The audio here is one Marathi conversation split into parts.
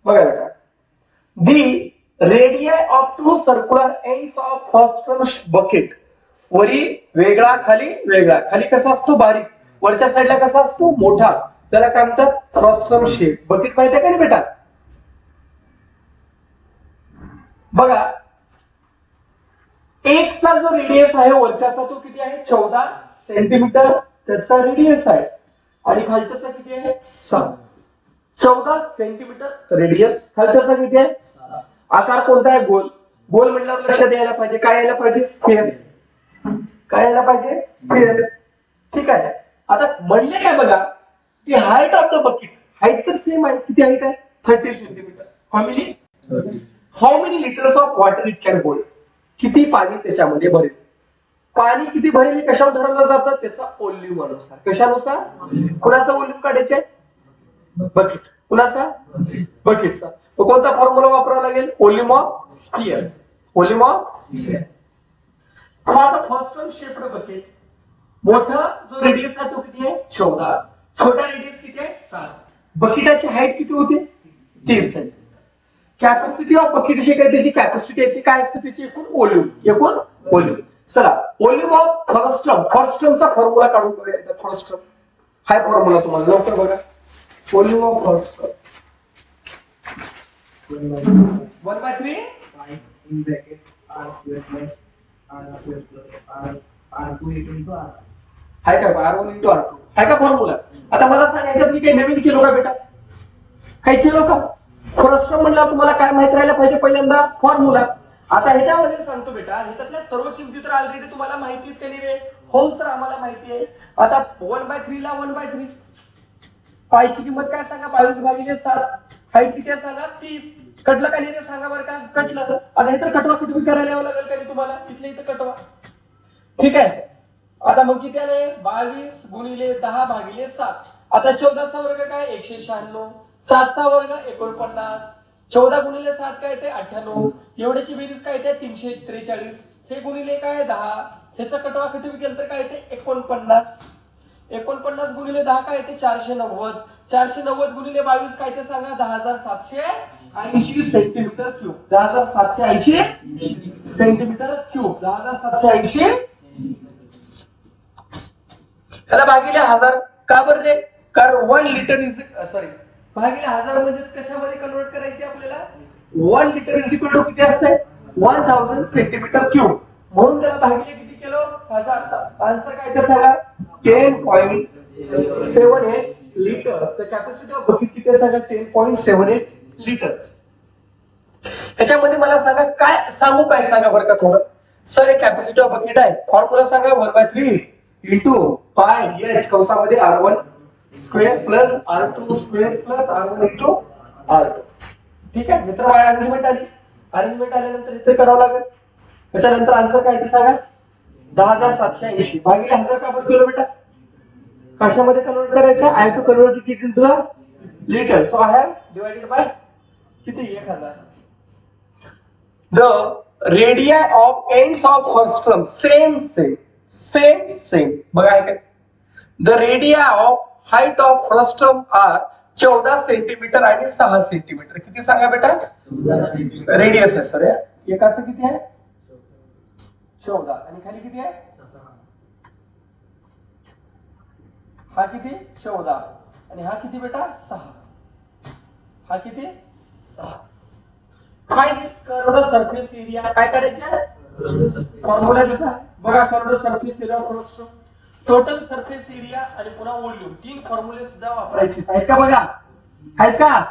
बघा बेटा, the radii of two circular ends of frustum bucket, वरी वेगळा खाली वेगळा, खाली कसा असतो बारीक, वरच्या साईडला कसा असतो मोठा, त्याला काय म्हणतात फ्रस्टम शेप बकेट. माहिती आहे का नाही बेटा? बघा, एकचा जो रेडियस आहे वरच्याचा तो किती आहे 14 सेंटीमीटर त्याचा रेडियस आहे, आणि खालच्याचा किती आहे 7. 14 सेंटीमीटर रेडियस, खालच्याचा किती आहे. आकार कोणता आहे गोल. गोल म्हटल्यावर लक्षात यायला पाहिजे काय यायला पाहिजे स्फिअर. काय यायला पाहिजे स्फिअर. ठीक आहे. आता म्हणले काय बघा, ती height of the bucket, height तर सेम आहे. किती हाईट आहे 30 centimetre. How many litres of water it can hold, किती पाणी त्याच्यामध्ये भरेल. पाणी किती भरेल हे कशावर ठरवलं जातं त्याचा व्हॉल्यूम अनुसार. कशानुसार. कुणाचा व्हॉल्यूम काढायचे बकेट, कुणाचा बकेटचा. कोणता फॉर्म्युला वापरावा लागेल volume of sphere. Volume of sphere for the frustum shaped bucket, मोठा जो रेडियस आहे तो किती आहे 14, छोटा रेडियस किती आहे 7. बकेटाची हाईट किती होते 30 सेंटीमीटर. कॅपॅसिटी ऑफ बकेट जे काही त्याची कॅपॅसिटी आहे ती काय असते त्याची एकूण व्हॉल्यूम. एकूण व्हॉल्यूम. चला व्हॉल्यूम ऑफ फ्रस्टम, फ्रस्टमचा फॉर्म्युला काढून बघूया. फ्रस्टम हाय फॉर्म्युला तुम्हाला लवकर बघा. Volume of frustum 1/3 in bracket r square plus r square plus r2 into r. हाय का r1 into r2 हाय का फॉर्म्युला. आता मला सांगायचं मी काही नवीन केलो का बेटा, काय केलो का. फ्रस्टम म्हणल्यावर तुम्हाला काय माहित राहिलं पाहिजे पहिल्यांदा फॉर्म्युला. आता ह्याच्यामध्ये सांगतो बेटा, ह्याच्यातल्या सर्व किमती तर ऑलरेडी तुम्हाला माहिती आहेत का नाही रे. हो सर आम्हाला माहिती आहे. आता 1/3 ला 1/3 पायची किंमत काय सांगा 22/7. हाईट किती आहे सांगा 30. कटलं का लिहिले सांगा बरं का. कटलं. आता हे तर कटवा कुठे करायला यावं लागेल का नाही तुम्हाला, तिथल्या इथं कटवा. ठीक आहे. आता मग किती आले 22 गुणिले 10/7. आता 14चा वर्ग काय 196, 7चा वर्ग 49, 14 गुणिले 7 काय ते 98, एवढ्याची बेरीज काय ते 343. हे गुणिले काय 10, ह्याचा कटवा कटवी केलं तर काय ते 49. 49 गुणिले 10 काय ते 490, 490 गुणिले 22 काय ते सांगा 10,780 सेंटीमीटर क्यूब. 10,780 centimetre cube. 10,780 याला भागिले 1000 का बरं रे. कारण 1 लिटर इज सॉरी भागिले 1000 म्हणजेच कशामध्ये कन्वर्ट करायची आपल्याला. 1 लिटर इज इक्वल टू किती असते 1000 सेंटीमीटर क्यूब. म्हणून त्याला भागिले किती केलो 1000. आन्सर काय ते सांगा 10.78 litres. The capacity of bucket किती आहे सांगा 10.78 लिटर्स. याच्यामध्ये मला सांगा काय सांगू काय सांगा बरं का थोडं. सर हे कॅपॅसिटी ऑफ बकेट आहे. फॉर्म्युला सांगा 1/3 into pi h कंसामध्ये r1 square plus r2 square plus r1 into r2. ठीक आहे मित्र. अरेंजमेंट आली. अरेंजमेंट आल्यानंतर इथे करावं लागेल. त्याच्यानंतर आन्सर काय ते सांगा 10,780 भागिले 1000 का बरं केलो बेटा. कशामध्ये कन्वर्ट करायचं I have to convert it into the litre. So I have divided by किती 1000. The radii of ends of frustum same बघा काय. The radii of height of frustum are 14 centimetre आणि 6 सेंटीमीटर. किती सांगा बेटा रेडियस आहे सॉरी. एकाचं किती आहे 14 आणि खाली किती आहे हा किती 14 आणि हा किती बेटा 6. हा किती 6. Find its curved surface area. काय करायचे फॉर्म्युला त्याचा बघा. Curved surface area of frustum, total surface area आणि पुन्हा व्हॉल्यूम. 3 फॉर्म्युले सुद्धा वापरायचे आहेत का बघा. आहेत का.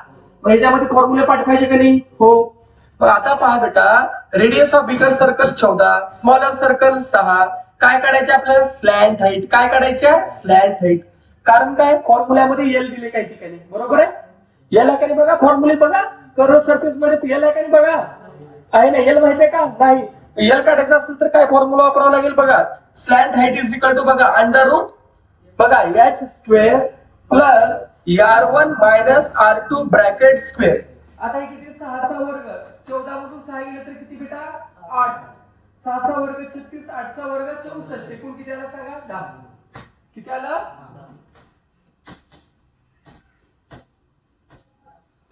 याच्यामध्ये फॉर्म्युले पाठवायचे का नाही. हो. आता पहा बेटा radius of bigger circle 14, smaller circle 6. काय काढायचे आपल्याला स्लॅन्ट हाईट. काय काढायचे स्लॅन्ट हाईट. कारण काय फॉर्म्युल्यामध्ये एल दिले काही ठिकाणी बरोबर आहे. एल आहे का नाही बघा फॉर्म्युले बघा. कर्व सरफेस मध्ये एल आहे का नाही बघा. आहे ना एल माहिती आहे का नाही. एल काढायचं असेल तर काय फॉर्म्युला वापरावा लागेल बघा. Slant height is equal to बघा अंडर रूट बघा h square plus r1 minus r2 bracket square. आता हे किती 6चा वर्ग 14 मधून 6 गेले तर किती बेटा 8. 6चा वर्ग 36, 8चा वर्ग 64. एकूण किती आला सांगा 10. किती आलं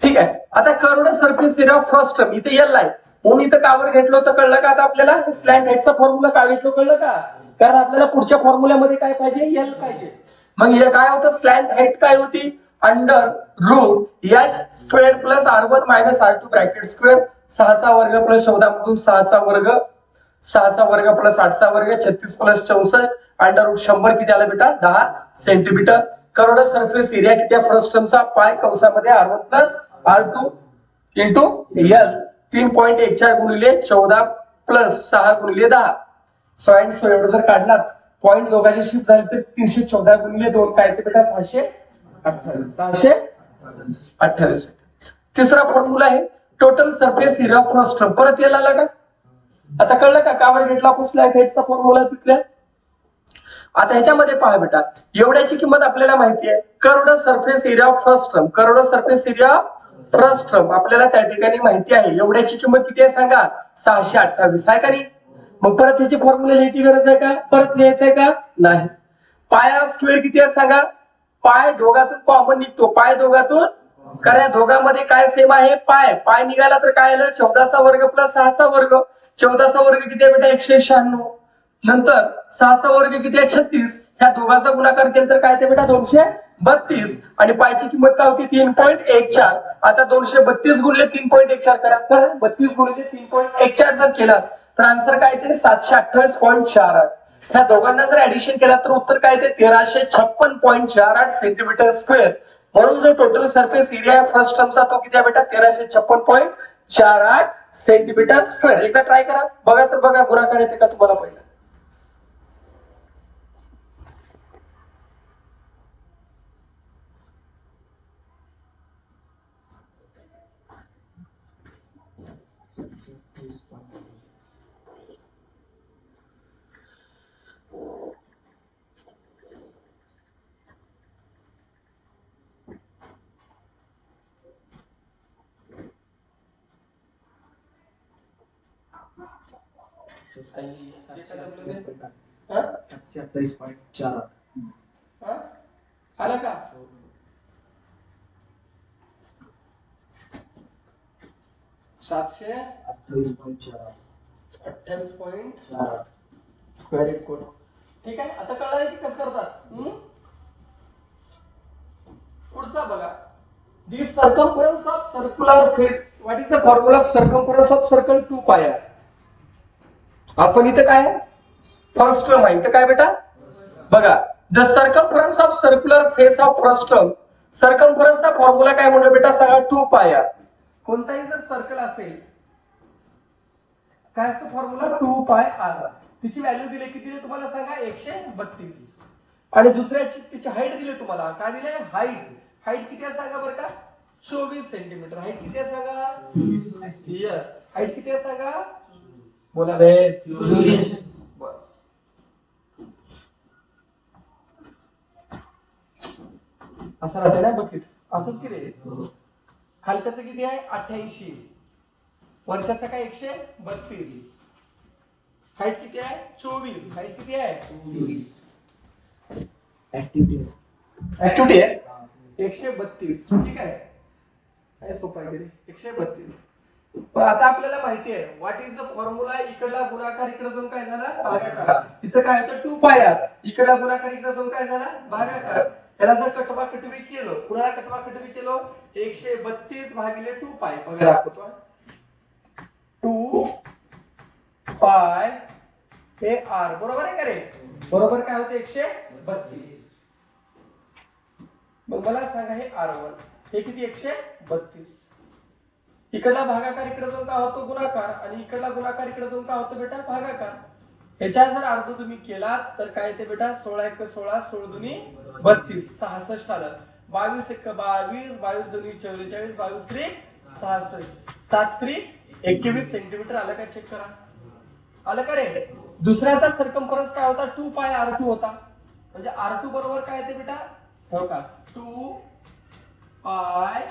ठीक ठीक आहे. आता crore surface area first term इथे एल आहे म्हणून इथं कावर घेतलं होतं कळलं का? आता आपल्याला स्लॅन्ट हाईटचा फॉर्म्युला काय घेतलो कळलं का? कारण आपल्याला पुढच्या फॉर्म्युल्यामध्ये काय पाहिजे? एल पाहिजे. मग हे काय होतं? स्लॅन्ट हाईट काय होती? Under root H square plus R1 minus R2 bracket square 6चा वर्ग प्लस 14 मधून 6चा वर्ग प्लस 8चा वर्ग 36 प्लस 64 अंडर रूट 100 किती आला बेटा? 10 सेंटीमीटर. करोड सरफेस एरिया किती आहे फर्स्ट टर्मचा? पाय कंसामध्ये R1 plus R2 into L 3.14 गुणिले 14 प्लस 6 गुणिले 10 100 एवढं जर काढलात पॉईंट दोघांची शिफ्ट झाली तर 314 गुणिले 2 काय ते बेटा? 628. तिसरा फॉर्म्युला आहे total surface area first term. परत यायला आला का? आता कळलं का कावर घेतला आपण स्लॅन्ट हाईटचा फॉर्म्युला तिथल्या? आता ह्याच्यामध्ये पहा बेटा एवढ्याची किंमत आपल्याला माहिती आहे. Crore surface area first term, crore surface area first term आपल्याला त्या ठिकाणी माहिती आहे. एवढ्याची किंमत किती आहे सांगा? 628 आहे का नाही? मग परत त्याची फॉर्म्युला लिहायची गरज आहे का? परत लिहायचं आहे का? नाही. पाय आर स्क्वेअर किती आहे सांगा? पाय दोघातून कॉमन निघतो. पाय दोघातून कारण या दोघांमध्ये काय सेम आहे? पाय निघाला तर काय आलं? 14चा वर्ग प्लस 6चा वर्ग. 14चा वर्ग किती आहे बेटा? 196. नंतर 6चा वर्ग किती आहे? 36. ह्या दोघांचा गुणाकार केला तर काय ते बेटा? 232. आणि पायची किंमत काय होती? 3.14. आता 232 गुणिले 3.14 करा. 32 गुणिले 3.14 जर केला तर आन्सर काय ते? 728.48. ह्या दोघांना जर ऍडिशन केला तर उत्तर काय ते? 1356.48 सेंटीमीटर स्क्वेअर. म्हणून जो टोटल सरफेस एरिया आहे फर्स्ट टर्मचा तो किती आहे बेटा? 1356.48 सेंटीमीटर स्क्वेअर. एकदा ट्राय करा बघा तर बघा गुणाकार येते का तुम्हाला पहिला. हा? 728.4 आला का? 728.4 व्हेरी गुड. ठीक आहे. आता कळलं की कसं करतात? पुढचा बघा. The circumference of circular face. What is the formula of circumference of circle? 2 pi. आपण इथं काय फर्स्ट टर्म आहे. इथं काय बेटा? बघा the circumference of circular face of first term. सर्कमफरन्सचा फॉर्म्युला काय म्हणतो बेटा? सांगा. 2 पाय. कोणताही जर सर्कल असेल काय असतो फॉर्म्युला? 2 पाय आर. तिची व्हॅल्यू दिली किती दिली तुम्हाला सांगा? 132. आणि दुसऱ्याची तिची हाईट दिली तुम्हाला. काय दिले? हाईट किती आहे सांगा बरं का? 24 सेंटीमीटर. हाईट किती आहे सांगा? यस. हाईट किती आहे सांगा? बोला बे. 24. बस. असं राहते ना बघित. असंच की रे. खालच्याचं किती आहे? 88. वरच्याचा काय? 132. हाईट किती आहे? 24. हाईट किती आहे? ऍक्टिव्हिटी आहे 132. ठीक आहे. काय सोपं आहे रे? 132. पण आता आपल्याला माहिती आहे व्हॉट इज द फॉर्म्युला. इकडला गुणाकार इकडे जाऊन काय झाला? भागाकार. इथं काय होतं? 2 पाय. इकडला गुणाकार इकडे जाऊन काय झाला? भागाकार. याला जर कटवाकटवी केलं, कुणाला कटवाकटवी केलं? 132 भागिले 2 पाय. बघा दाखवतो. 2 पाय हे आर. बरोबर आहे का रे? बरोबर काय होते? 132. मग मला सांगा हे R1 हे किती? 132. इकडला भागाकार इकडे जाऊन काय होतो? गुणाकार. आणि इकडला गुणाकार इकडे जाऊन काय होतो बेटा? भागाकार. ह्याच्या जर अर्ध तुम्ही केला तर काय ते बेटा? 16 1 16 16 दुनी 32 66 आलं. 22 1 22 22 दुनी 44 22 3 66 7 3 21 सेंटीमीटर आलं का? चेक करा. आलं का रे? दुसऱ्याचा सर्कमफरन्स काय होता? 2 पाय R2 होता. म्हणजे R2 बरोबर काय येते बेटा? हो का? 2 पाय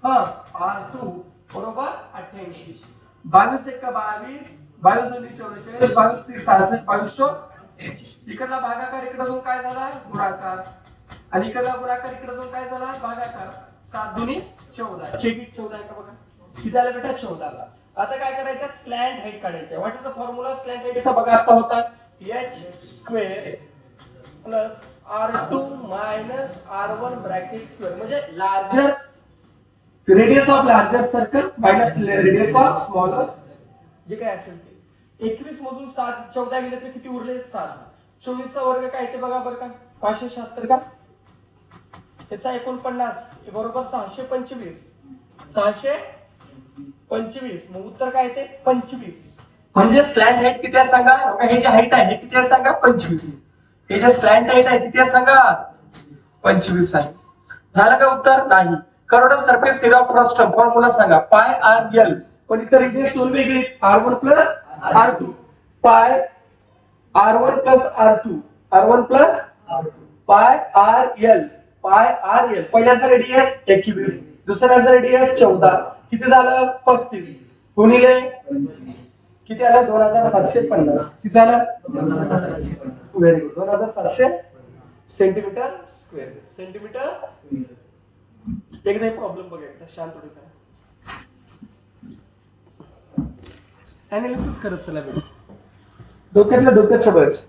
R2 बरोबर 88. 22 1 22 22 दुनी 44 22 3 66 22 इकडला भागाकार इकडे जाऊन काय झाला? गुणाकार. आणि इकडला गुणाकार इकडे जाऊन काय झाला? भागाकार. 7 दुनी 14, चेक इट 14 आहे का बघा, किती आलं बेटा 14 आला. आता काय करायचं, स्लॅन्ट हाईट काढायचं. What is the formula slant हाईटचा बघा, आता होता h square plus r2 minus r1 bracket square, म्हणजे larger radius of larger circle minus radius of smaller जे काय असेल ते. 21 मधून 14 गेले तर किती उरले, 7. 24 चा वर्ग काय ते बघा बरं का, 576 का, त्याचा 49 बरोबर 625, 625, मग उत्तर काय ते 25. म्हणजे स्लॅन्ट हाईट किती आहे सांगा, हे जे हाईट आहे हे किती आहे सांगा 25, हे जे स्लॅन्ट हाईट आहे किती आहे सांगा 25 आहे. झालं का उत्तर, नाही. करोडा surface area of frustum formula सांगा, पाय आर एल, पण इतर रेडियस दोन वेगळे, r1 plus r2, pi r1 plus r2, r1 plus pi R L, pi R L. पहिल्याचा रेडियस 21, दुसऱ्याचा रेडियस 14, किती झालं 35 गुणिले किती आलं 2750, किती झालं very good 2700 centimetre square. Centimetre एकदा प्रॉब्लेम बघा, एकदा शांत थोडी करा, अनालिसिस करत चला बेटा, डोक्यातलं डोक्यात सगळंच.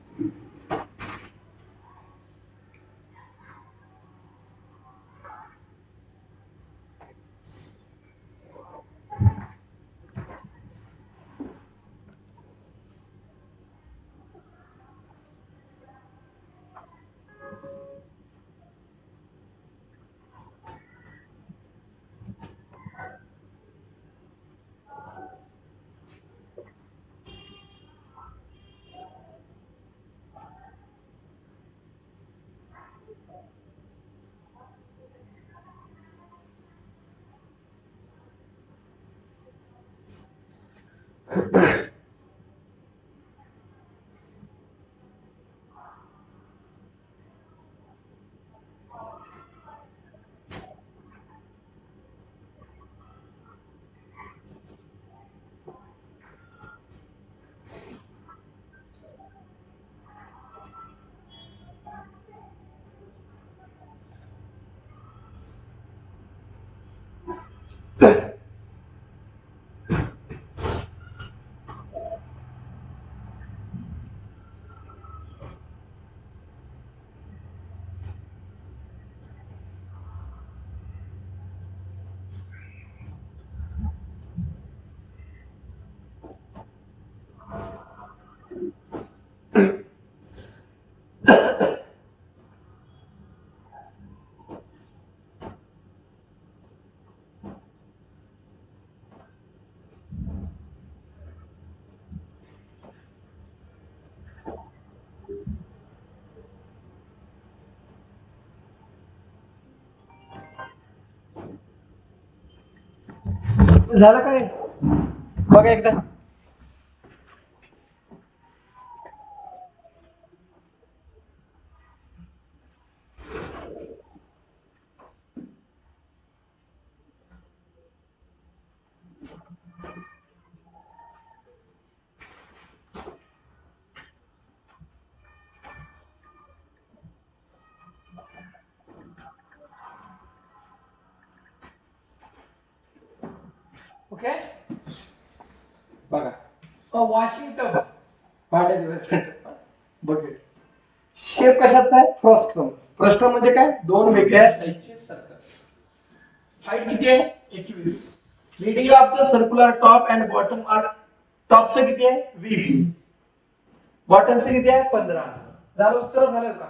झालं काय बघा एकदा, ओके बघा. वॉशिंग टब भांडे दिवस बघेल, शेप कशाचा आहे फ्रस्ट्रम. फ्रस्ट्रम म्हणजे काय, दोन वेगळ्या साईजचे सर्कल. हाईट किती आहे 21. Radius of the circular top and bottom are, टॉपचं किती आहे 20, बॉटमचं किती आहे 15. झालं उत्तर, झालं का,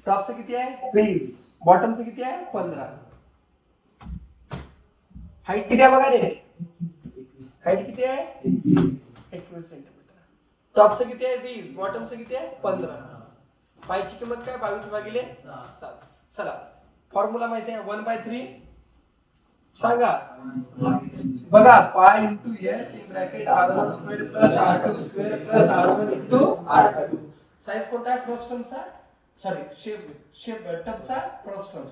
टॉपचं किती आहे 20, बॉटमचं किती आहे 15. हाईट किती आहे बघा रे, हाईट किती आहे 21 सेंटीमीटर. टॉपचं किती आहे 20, बॉटमचं किती आहे 15. पायची किंमत काय 22 भागिले 7. चला फॉर्म्युला माहिती आहे 1/3 सांगा बघा, pi into H in bracket r1 square plus r2 square plus r1 into r2. Size कोणता आहे फ्रस्ट्रमचा, सॉरी शेप टबचा फ्रस्ट्रम.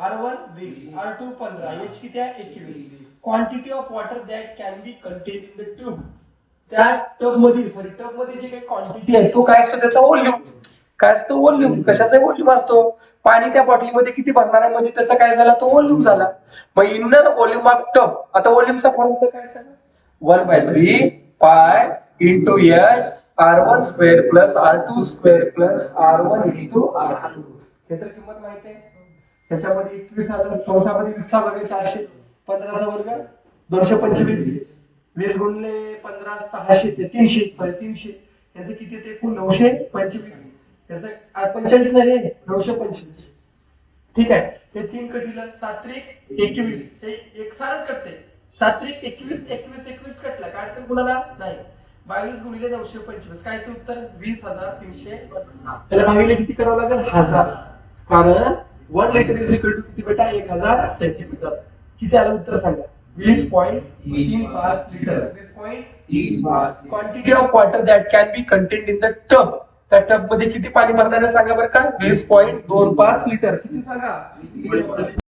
r1 20, r2 15, h किती आहे 21. Quantity of water that can be contain in the tube, त्या टब मध्ये, सॉरी टब मध्ये जे काही क्वांटिटी आहे तो काय असतो त्याचा व्हॉल्यूम. काय असतो व्हॉल्यूम. कशाचा व्हॉल्यूम असतो. पाणी त्या बॉटलीमध्ये किती भरणार आहे म्हणजे त्याचा काय झाला तो व्हॉल्यूम झाला. मग इनर व्हॉल्यूम ऑफ टब. आता व्हॉल्यूमचा फॉर्म्युला काय सांगा. 1/3 पाय into H R1 square plus R2 square plus R1 into R2. हे तर किंमत माहिती आहे. त्याच्यामध्ये 21,000 चौसामध्ये 20 वर्ग 400 15चा वर्ग 225 20 गुणिले 15 600 ते 300 300 याचं किती येते एकूण 925. याचं 45 नाही रे 925. ठीक आहे. हे 3 कटीला 7 त्रिक 21 ते एक सारच कटते. 7 त्रिक 21 21 21 कटला काय अडचण कुणाला नाही. 22 गुणिले 925 काय ते उत्तर 20,300. त्याला भागिले किती करावं लागेल 1000. कारण 1 लिटर इज इक्वल टू किती बेटा 1000 सेंटीमीटर. किती आलं उत्तर सांगा. 20.35 litre. 20.35 quantity of water that can B contained in the tub. त्या टब मध्ये किती पाणी भरणार आहे सांगा बरं का. 20.25 लिटर. किती सांगा